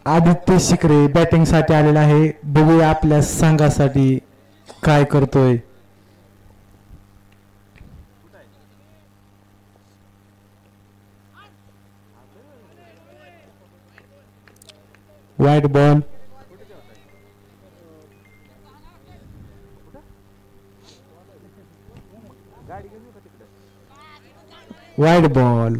आदित्य शिकरे batting साठी आलेला आहे. बघूया आपल्या संघासाठी काय करतोय. वाईट बॉल. वाईट बॉल.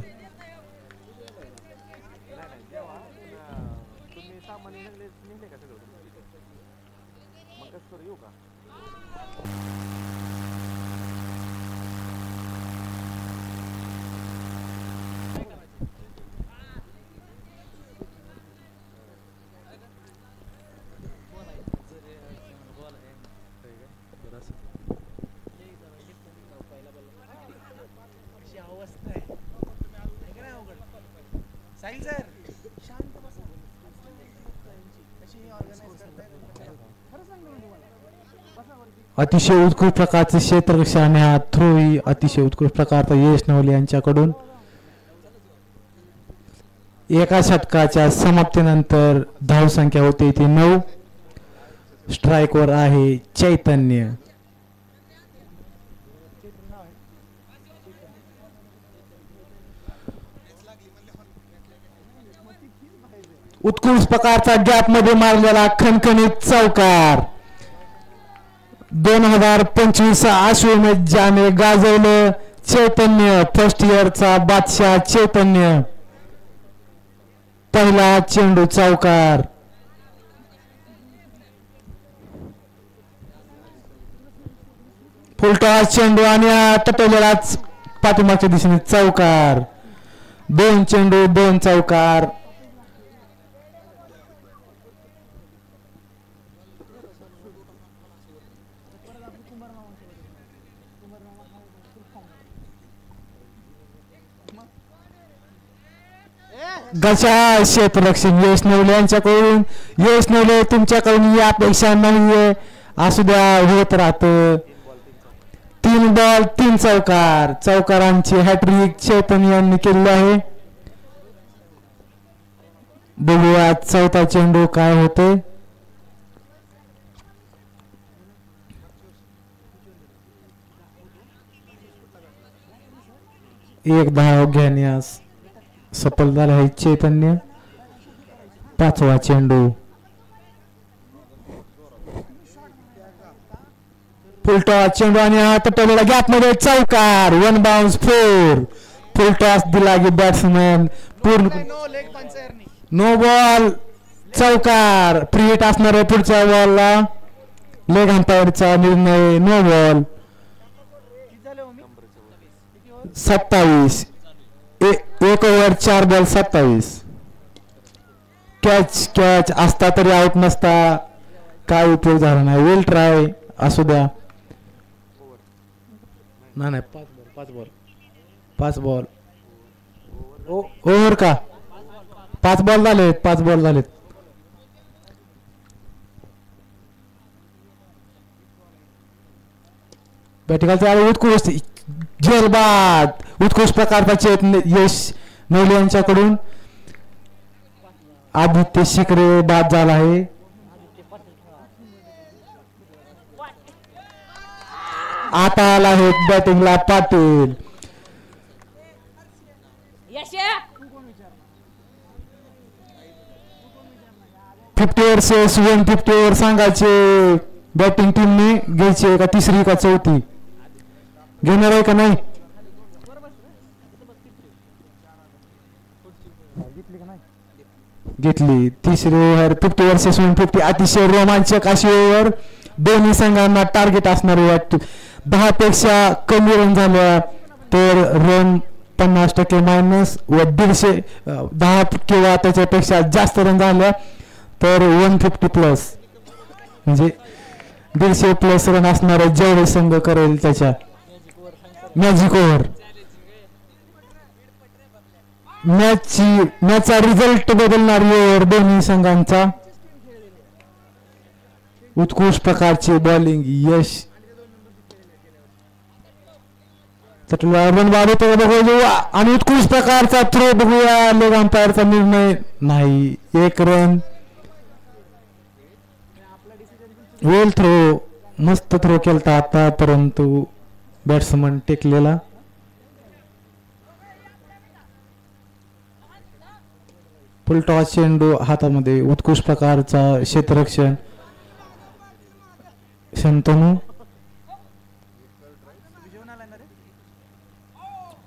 अतिशय उत्कृष्ट प्रकारचे क्षेत्ररक्षण आणि हा थ्रो ही अतिशय उत्कृष्ट प्रकारचा यश नवले यांच्याकडून. एका षटकाच्या समाप्तीनंतर धावसंख्या होते ती 9. स्ट्राईकवर आहे चैतन्य. उत्कृष्ट प्रकारचा गॅप मध्ये मारलेला खणखणीत चौकार. 2025 अश्विन ज्याने गाजवलं चैतन्य. फर्स्ट इयरचा बादशाह चैतन्य. पहिला चेंडू चौकार. फुलटॉस चेंडू आणि तटवलेलाच पाठीमागच्या दिशेने चौकार. 2 चेंडू 2 चौकार. गशा क्षेत्ररक्षण यश नवले यांच्याकडून. यश नवले तुमच्याकडून ही अपेक्षा नाहीये. असू द्या, होत राहत. 3 बॉल 3 चौकार. चौकारांची हॅट्रिक चैतन्य यांनी केली आहे. बघूया चौथा चेंडू काय होते. एक धाव घेण्यास सफल झाला आहे चैतन्य. 5वा चेंडू. फुलटॉस चेंडू आणि तटवलेला गॅप मध्ये चौकार. 1 बाउन्स 4. फुलटॉस दिला की बॅट्समॅन पूर्ण. नो बॉल चौकार. फ्री हिट असणार आहे पुढच्या बॉलला. लेग अंपायरचा निर्णय no ball. 27. 1 over 4 ball 27. Catch असता तरी आउट नसता. काय उपयोग झाला नाही. Well try. असू द्या. नाही 5 बॉल ओव्हर का 5 बॉल झालेत. 5 बॉल झालेत. बॅटिंगचा उत्कृष्ट झेलबाद. उत्कृष्ट प्रकारचा यश नवले यांच्याकडून. आदित्य शिकरे बाद झाला आहे. आता आला आहे बॅटिंगला पाटील. 50 ओव्हर्स 150 ओव्हर सांगायचे बॅटिंग टीमने घ्यायचे का तिसरी का चौथी घेणार आहे का नाही. घेतली तिसरी ओव्हर. 50 ओव्हर्स 150. अतिशय रोमांचक अशी ओव्हर. दोन्ही संघांना टार्गेट असणारी वाटते. 10 पेक्षा कमी रन झाल्या तर रन 50% मायनस व 150 10 किंवा त्याच्यापेक्षा जास्त रन झाल्या तर 150 प्लस म्हणजे 150 प्लस रन असणारे जेवढे संघ करेल त्याच्या मॅजिक ओव्हर. मॅचचा रिझल्ट बदलणारी ओव्हर दोन्ही संघांचा. उत्कृष्ट प्रकारचे बॉलिंग यश. रन बाद आणि उत्कृष्ट प्रकारचा थ्रो बघूया. लेग अंपायरचा निर्णय नाही. 1 रन वेल थ्रो मस्त थ्रो केलता आता परंतु बॅट्समन टेकलेला. फुलटॉस चेंडू हातामध्ये उत्कृष्ट प्रकारचा क्षेत्ररक्षण शंतनू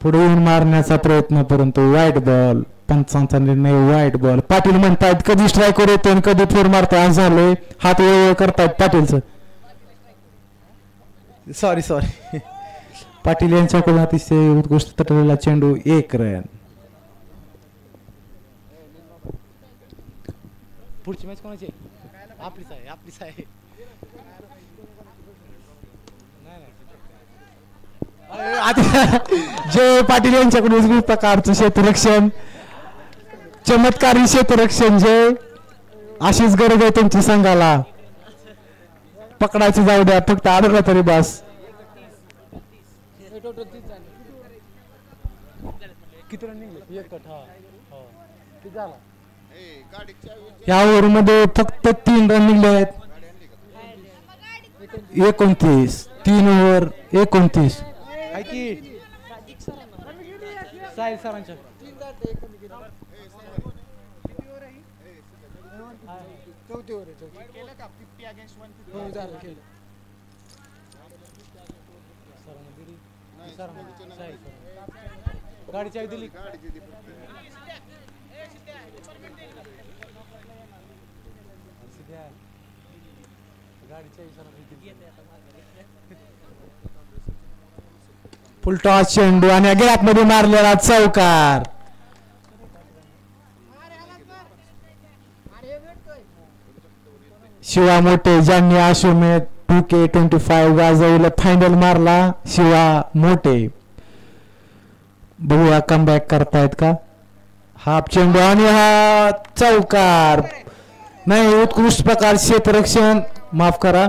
पुढे येऊन मारण्याचा प्रयत्न परंतु वाईट बॉल. पंचांचा निर्णय वाईट बॉल. पाटील म्हणतायत कधी स्ट्रायकर येतो आणि कधी फोर मारताय आज झालंय. हात वेळ करतायत पाटीलचं. सॉरी पाटील यांच्याकडून अतिशय उत्कृष्ट तटलेला चेंडू 1 रन. पुढची मॅच कोणाची आपलीच आहे. जय पाटील यांच्याकडून उत्कृष्ट प्रकारचं क्षेत्ररक्षण चमत्कारी क्षेत्ररक्षण. जय अशीच गरज आहे तुमची संघाला. पकडायची जाऊ द्या फक्त आढळला तरी बस. किती रन निघले? 1 या ओव्हर मध्ये फक्त 3 रन निघले आहेत. 29 3 ओव्हर 29. साहिल सरांच्या गाडीची दिली. फुलटॉस चेंडू आणि गॅप मध्ये मारलेला चौकार. शिवा मोठे ज्यांनी आश्वमेध 2K25 गाजवलं फायनल मारला शिवा मोठे. बघूया कमबॅक करतायत का. हाफ चेंडू आणि हा चौकार. नाही उत्कृष्ट प्रकार क्षेत्ररक्षण माफ करा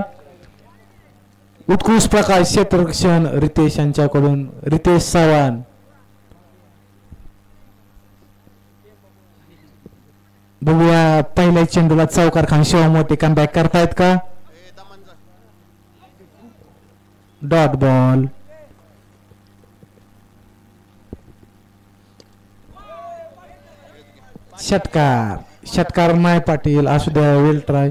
उत्कृष्ट प्रकार क्षेत्ररक्षण रितेश यांच्याकडून. रितेश चव्हाण बघूया पहिल्या चेंडूला चौकार खान शिवा मोठे कमबॅक करतायत का. Dot ball. षटकार माय पाटील असू द्या. वेल ट्राय.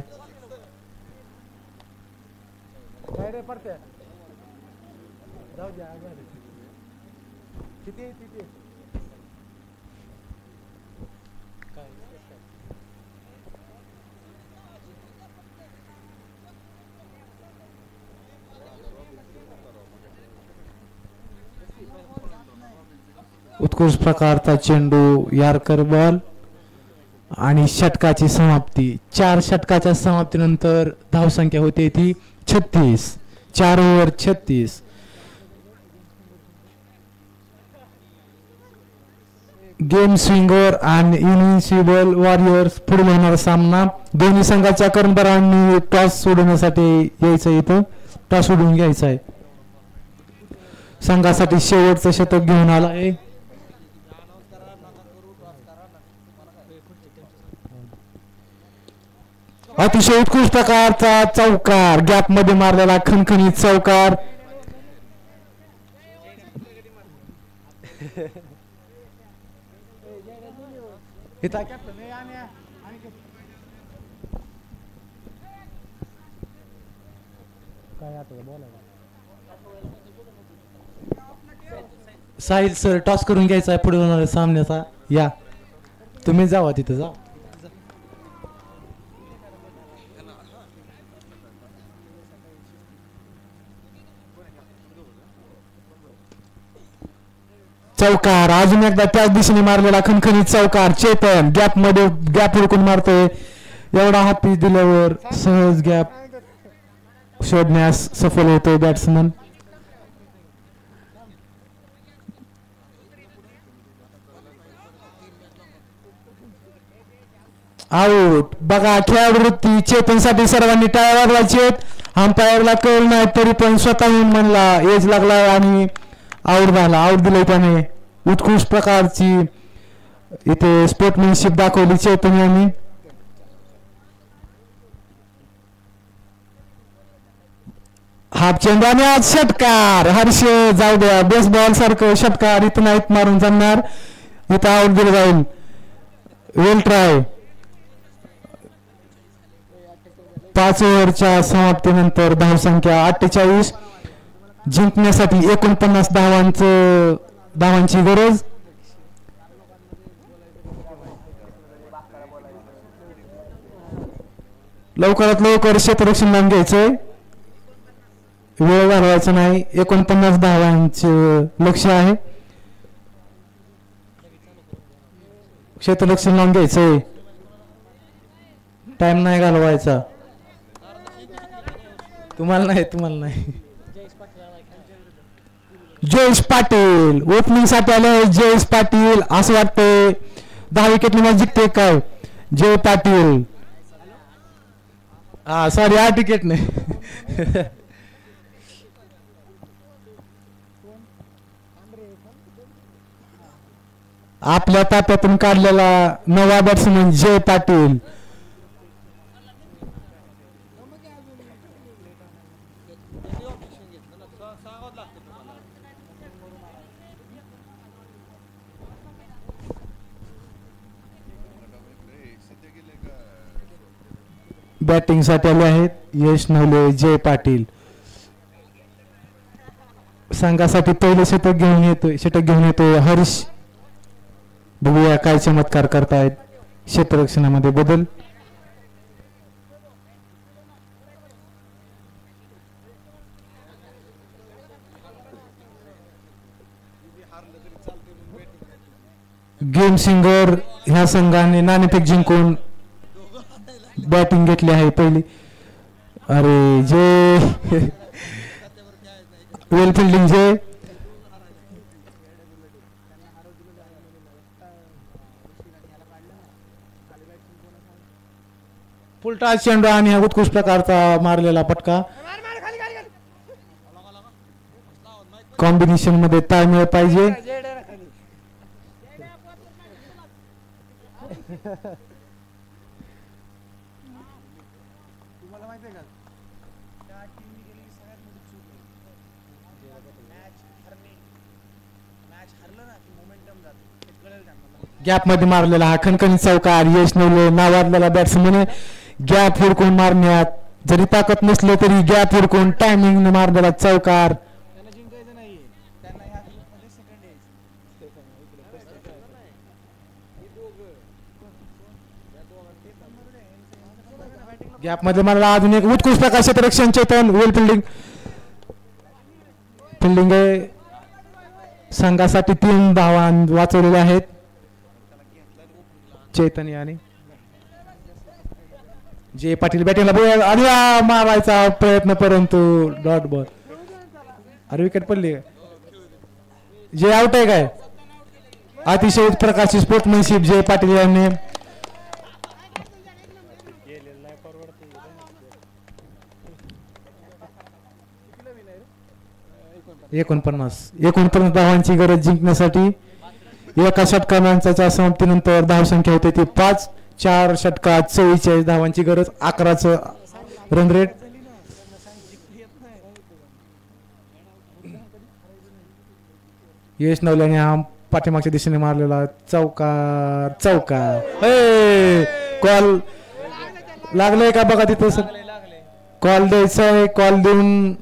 उत्कृष्ट प्रकारचा चेंडू यार्कर बॉल आणि षटकाची समाप्ती. 4 षटकाच्या समाप्तीनंतर धावसंख्या होते ती 36. 4 ओव्हर 36. गेम स्विंगर आणि इन्व्हिन्सिबल वॉरियर्स पुढील होणारा सामना. दोन्ही संघाच्या कर्णधारांनी टॉस सोडवण्यासाठी यायचं. इथं टॉस सोडून घ्यायचा आहे. संघासाठी शेवटचं शतक घेऊन आला आहे. अतिशय उत्कृष्ट प्रकारचा चौकार. गॅप मध्ये मारलेला खणखणीत चौकार. साहिल सर टॉस करून घ्यायचा आहे पुढे होणाऱ्या सामन्याचा. या तुम्ही जावा तिथे जा. चौकार अजून एकदा त्याच दिशेने मारलेला खणखणीत चौकार. चेतन गॅप मध्ये गॅप हुडकून मारतोय. एवढा हात पीच दिल्यावर सहज गॅप शोधण्यास सफल होतोय बॅट्समन. आऊट. बघा खेळाडूवृत्ती चेतनसाठी सर्वांनी टाळ्या वाजवायचे. अंपायरला कळलं नाही तरी पण स्वतःहून म्हणला एज लागला आणि आऊट झाला. आऊट दिले त्याने. उत्कृष्ट प्रकारची इथे स्पोर्टमॅनशिप दाखवली चैतन्य यांनी. हाफ चेंडू आणि आज षटकार. हर्ष जाऊ द्या, बेसबॉल सारखं षटकार इथं नाहीत मारून जमणार, इथं आउट दिलं जाईल. वेल ट्राय. 5 ओव्हरच्या समाप्तीनंतर धावसंख्या 48. जिंकण्यासाठी 49 धावांची गरज. लवकरात लवकर क्षेत्ररक्षण लावून घ्यायचंय, वेळ घालवायचा नाही. 49 धावांचं लक्ष आहे, क्षेत्ररक्षण लावून घ्यायचंय, टाइम नाही घालवायचा. तुम्हाला नाही. जयेश पाटील ओपनिंग साठी आले. जयेश पाटील असं वाटतंय 10 विकेट मॅच जिंकते काय. जय पाटील, सॉरी 8 विकेट नाही. आपल्या तात्यातून काढलेला नवा बॅट्समन जय पाटील. बॅटिंग साठी आले आहेत यश नवले, जय पाटील. संघासाठी पहिले षटक घेऊन येतोय हर्ष. बघूया काय चमत्कार करतायत. क्षेत्ररक्षणामध्ये बदल. गेम सिंगर ह्या संघाने नाणेफेक जिंकून बॅटिंग घेतली आहे पहिली. अरे जे वेल फिल्डिंग जे. फुलटा चेंडू आणि उत्कृष्ट प्रकारचा मारलेला फटका. कॉम्बिनेशन मध्ये ताळमेळ पाहिजे. गॅप मध्ये मारलेला हा खणखणीत चौकार. यश नवले नावाजलेला बॅट्समन गॅप हुडकून मारण्यात जरी ताकद नसले तरी गॅप हुडकून टायमिंग मारलेला चौकार. गॅप मध्ये मारला अजून एक उत्कृष्ट प्रकाश क्षेत्ररक्षण चेतन. वेल फिल्डिंग आहे. संघासाठी 3 धावा वाचवलेल्या आहेत चैतन्य याने. जे पाटील बॅटिंगला आणि मारायचा प्रयत्न परंतु डॉट बॉल. अरे विकेट पडली. जे आउट आहे काय. अतिशय प्रकारची स्पोर्ट्समॅनशिप जय पाटील यांनी. एकोणपन्नास धावांची गरज जिंकण्यासाठी. एका षटकांच्या समाप्तीनंतर धावसंख्या होते ती 5. 4 षटकात 44 धावांची गरज. 11चं रन रेट. यश नवल्याने हा पाठीमागच्या दिशेने मारलेला चौकार. कॉल लागलाय का बघा तिथं. कॉल द्यायचा आहे. कॉल देऊन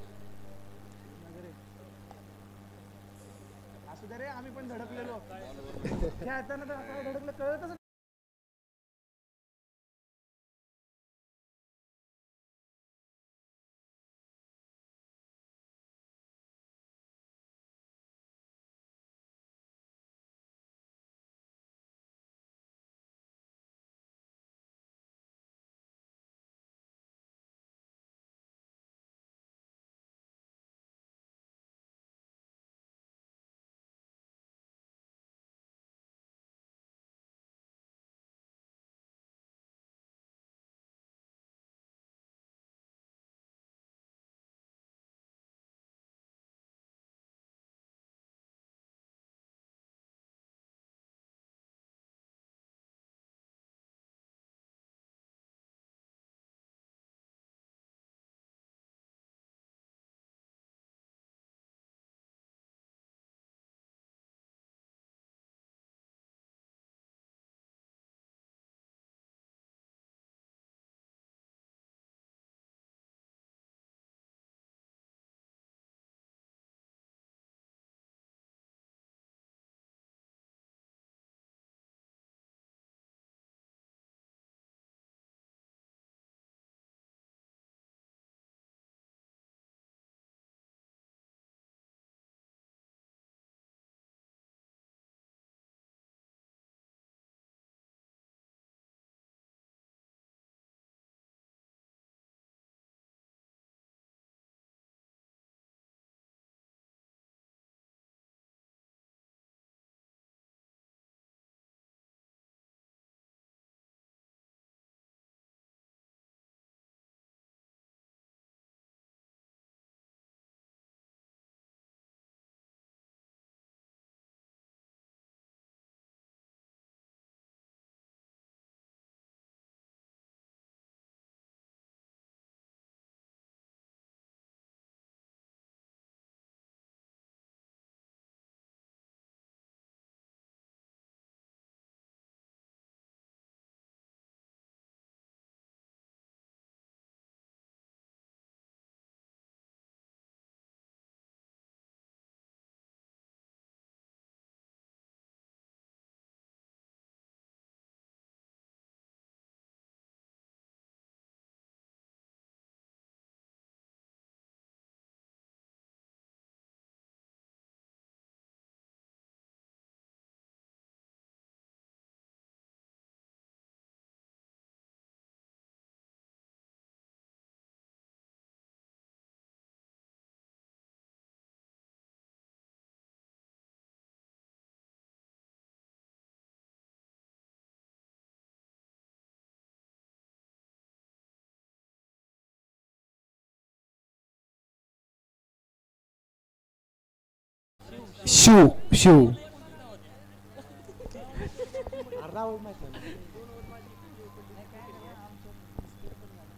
शिव शिव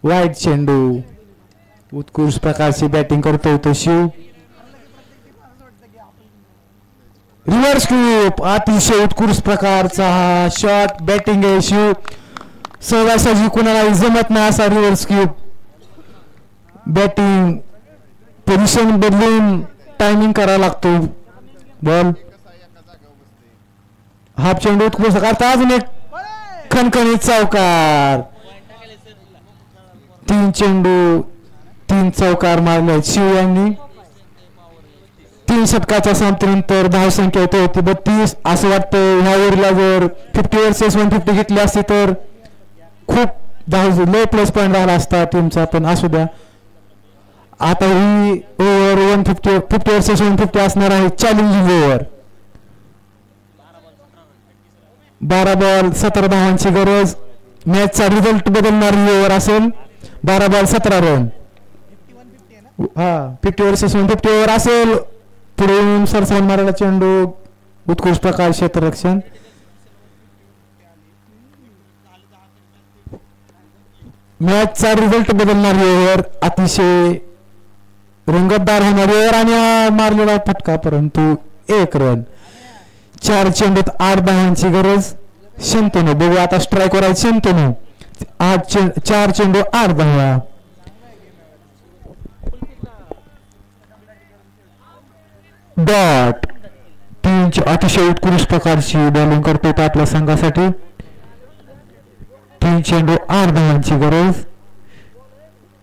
वाईट चेंडू उत्कृष्ट प्रकारची बॅटिंग करतोय तो शिव. रिव्हर्स स्वीप अतिशय उत्कृष्ट प्रकारचा हा शॉट बॅटिंग आहे शिव. सहजासहजी कुणालाही जमत नाही असा रिव्हर्स स्वीप. बॅटिंग पोझिशन बदलून टायमिंग करावा लागतो. बॉल हाफ चेंडू उत्कृष्ट करता अजून एक खणखणीत चौकार. 3 चेंडू 3 चौकार मारले शिव यांनी. 3 षटकाच्या समाप्तीनंतर धावसंख्या येते होती 32. असं वाटतं ह्या ओव्हरला जर 50 वर्सेस 150 घेतली असती तर खूप लो प्लस पॉईंट राहिला असता टीमचा. पण असू द्या. आता ही ओव्हर 50 वर्सेस 150 असणार आहे चॅलेंजिंग ओव्हर. 12 बॉल 17 धावांची गरज. मॅचचा रिझल्ट बदलणारी ओव्हर असेल. 12 बॉल 17 रन. हा 50 वर्सेस 150 ओव्हर असेल. पुढे सरसावून मारायला चेंडू उत्कृष्ट प्रकार क्षेत्ररक्षण. मॅचचा रिझल्ट बदलणारी ओव्हर अतिशय रंगतदार होणारी ओव्हर आणि मारलेला फटका परंतु 1 रन. 4 चेंडूत 8 धावांची गरज. शंतनू बघू आता स्ट्राईकवर आहे शंतनू. 4 चेंडू 8 धावा. डॉट टीमची अतिशय उत्कृष्ट प्रकारची बॉलिंग करतो आपल्या संघासाठी. 3 चेंडू 8 धावांची गरज.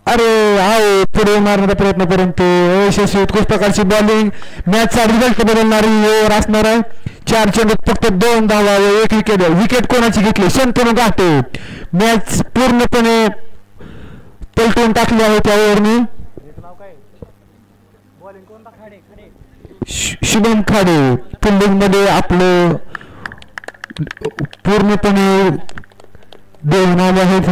अरे आओ पुढे मारण्याचा प्रयत्न परंतु यशस्वी उत्कृष्ट प्रकारची बॉलिंग. मॅचचा रिझल्ट बदलणारी ओव्हर असणार आहे. 4 चेंडूत फक्त 2 धावा व 1 विकेट. विकेट कोणाची घेतली? शंतनू घाटे. मॅच पूर्णपणे पलटून टाकली आहे त्या ओव्हरने. शुभम खाडे फिल्डिंग मध्ये आपलं पूर्णपणे देऊन आले आहेत.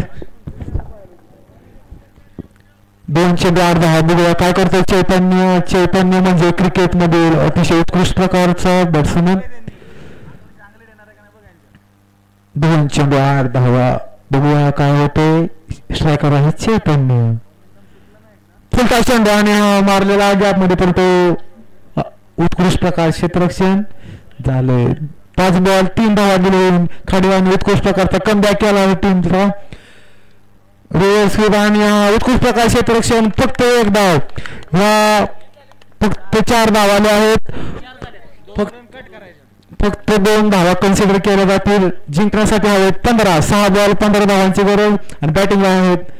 2 चेंडू 8 धावा. बघूया काय करतो चैतन्य. चैतन्य म्हणजे क्रिकेट मधील अतिशय उत्कृष्ट प्रकारचा बॅट्समन. 2 चेंडू 8 धावा. बघूया काय होते. स्ट्रायकर आहे चैतन्य. फुलटा चेंडू आणि मारलेला गॅप मध्ये पडतो. उत्कृष्ट प्रकार क्षेत्ररक्षण झाले. 5 बॉल 3 धावा दिले. खाडीवाने उत्कृष्ट प्रकारचा कमबॅक केला आहे टीमचा. रिव्हर्स स्वीप आणि उत्कृष्ट प्रकार क्षेत्ररक्षण. फक्त 1 धाव. ह्या फक्त 4 धावा आले आहेत. फक्त 2 धावा कन्सिडर केल्या जातील. जिंकण्यासाठी हवेत 15. 6 बॉल 15 धावांची गरज आणि बॅटिंग आहेत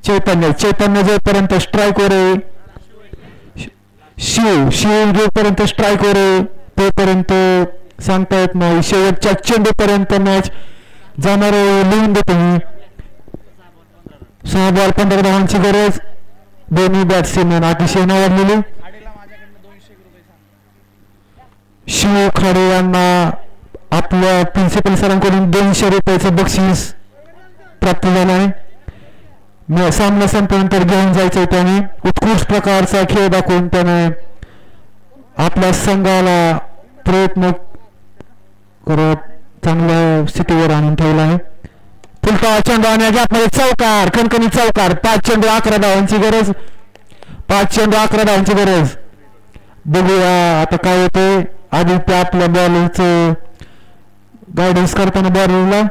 चैतन्य. चैतन्य जोपर्यंत स्ट्राईकवर आहे. शिव जोपर्यंत स्ट्राईकवर आहे तोपर्यंत सांगता येत नाही. शेवटच्या चेंडूपर्यंत मॅच जाणार लिहून देतो मी. 6 बॉल 15 धावांची गरज. दोन्ही बॅट्समॅन अतिशय नावाजलेली. शिव खाडे यांना आपल्या प्रिन्सिपल सरांकडून 200 रुपयाचं बक्षीस प्राप्त झालं आहे. सामना संपल्यानंतर घेऊन जायचं त्याने. उत्कृष्ट प्रकारचा खेळ दाखवून त्याने आपल्या संघाला प्रयत्न करत चांगल्या स्थितीवर आणून ठेवला आहे. फुलटा चेंडू आणि गॅपमध्ये चौकार. खणखणी चौकार. 5 चेंडू 11 धावांची गरज. 5 चेंडू 11 धावांची गरज. बघूया आता काय होते. आदित्य आपल्या बॉलिंगचं गायडन्स करताना बॉलरला.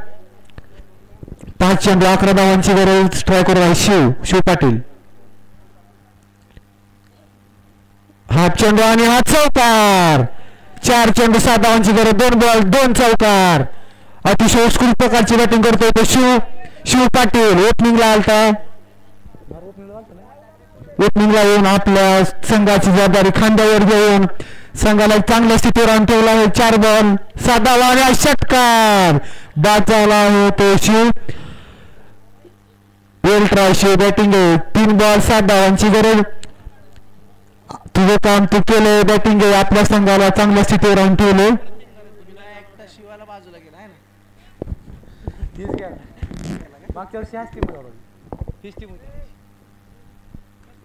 5 चेंडू 11 धावांची गरज. स्ट्रायकर आहे शिव पाटील. हाफ चेंडू आणि हा चौकार. 4 चेंडू 7 धावांची गरज. 2 बॉल 2 चौकार. अतिशय उत्कृष्ट प्रकारची बॅटिंग करतोय तो शिव पाटील. ओपनिंगला आलता. ओपनिंगला येऊन आपल्या संघाची जबाबदारी खांद्यावर घेऊन संघाला चांगल्या स्थितीवर आणून ठेवला आहे. 4 बॉल 7 धावा आणि षटकार. बाद झाला आहे तो शिव. वेल ट्राय शिव बॅटिंग आहे. 3 बॉल 7 धावांची गरज. तुझं काम तू केलं. बॅटिंग आहे. आपल्या संघाला चांगल्या स्थितीवर आणून ठेवले.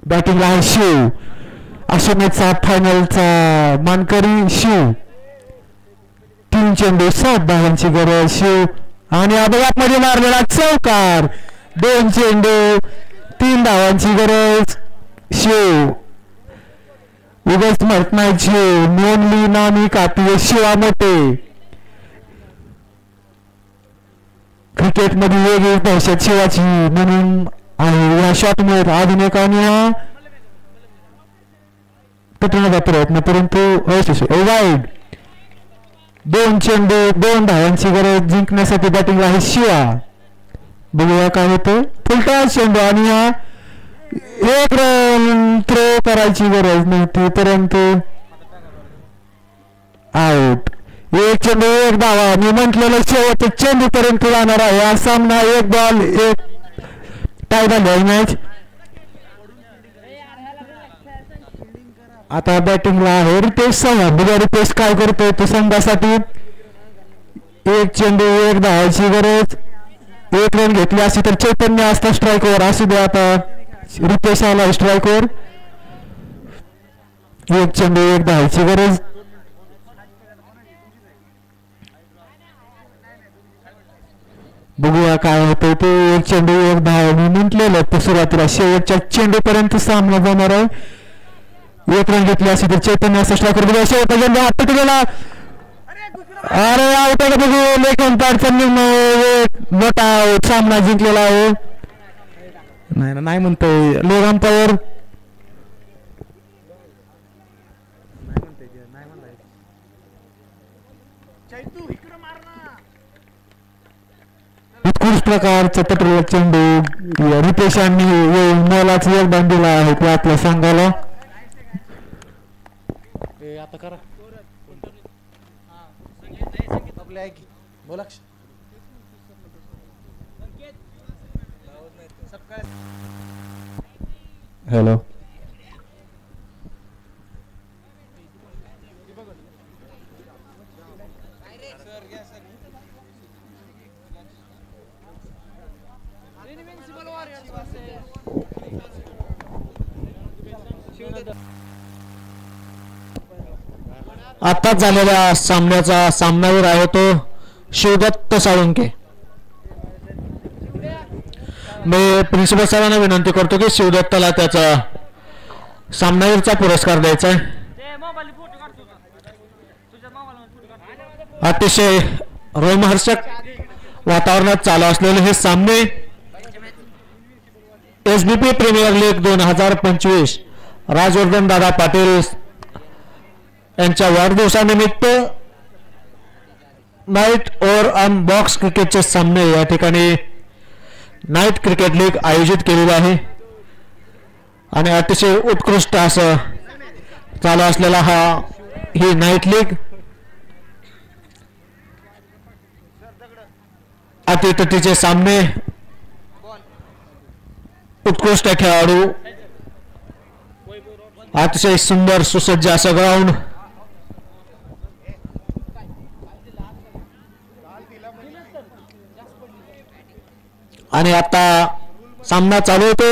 बॅटिंगला आहे शिव. अशा फायनलचा मानकरी शिव. 3 चेंडू 7 धावांची गरज. शिव आणि मध्ये मारलेला चौकार. 2 चेंडू 3 धावांची गरज. शिव उगाच म्हणत नाही शिव, नोंदली नामी कापी शिवा मोठे. क्रिकेटमध्ये वेगळी दहशत शिवाची म्हणून आहे. या शॉटमुळे अजून एकाने पटवण्याचा प्रयत्न परंतु वाईड. 2 चेंडू 2 धावांची गरज. जिंकण्यासाठी बॅटिंग आहे शिवा. बघूया काय होतं. फुलटॉस चेंडू आणि हा 1 रन थ्रो करायची गरज नव्हती परंतु आउट. 1 चेंडू 1 धावा. मी म्हटलेलं शेवटच्या चेंडू पर्यंत जाणार आहे हा सामना. 1 बॉल 1 टाय झाली मॅच. आता बॅटिंगला आहे रितेश चव्हाण. बघा रितेश काय करतोय तो संघासाठी. 1 चेंडू 1 धावायची गरज. 1 रन घेतली असती तर चैतन्य असता स्ट्राईकवर. असू द्या आता रितेश आला स्ट्राईकवर. 1 चेंडू 1 धावायची गरज. बघूया काय होतं ते. 1 चेंडू 1 धाव मी म्हटलेलं तर सुरुवातीला शेवटच्या चेंडू पर्यंत सामना जाणार आहे. 1 रन घेतली असती तर चैतन्य असता स्ट्राईकवर. बघूया शेवटचा चेंडू हात गेला. अरे आउट. बघू लेखन पाडचा मोठा सामना जिंकलेला आहे. नाही म्हणतोय लोक अंपायर. उत्कृष्ट प्रकारचा तटलेला चेंडू रितेशांनी मोलाचं योगदान दिलं आहे ते आपल्या संघाला. आता करा हॅलो. आताच झालेल्या सामन्याचा सामनावीर आहे तो शिवदत्त साळुंके. मी प्रिन्सिपल सरांना विनंती करतो की शिवदत्तला त्याचा सामनावीरचा पुरस्कार द्यायचा आहे. अतिशय रोमहर्षक वातावरणात चालू असलेले हे सामने SBP premier league 2025 Rajvardhan Dada Patil यांच्या वाढदिवसानिमित्त नाईट ओव्हर ऑन बॉक्स क्रिकेटचे सामने या ठिकाणी नाईट क्रिकेट लीग आयोजित केलेली आहे आणि अतिशय उत्कृष्ट असं चालू असलेला ही नाईट लीग. अतितटीचे सामने, उत्कृष्ट खेळाडू, अतिशय सुंदर सुसज्ज असं ग्राउंड. आणि आता सामना चालू होतो.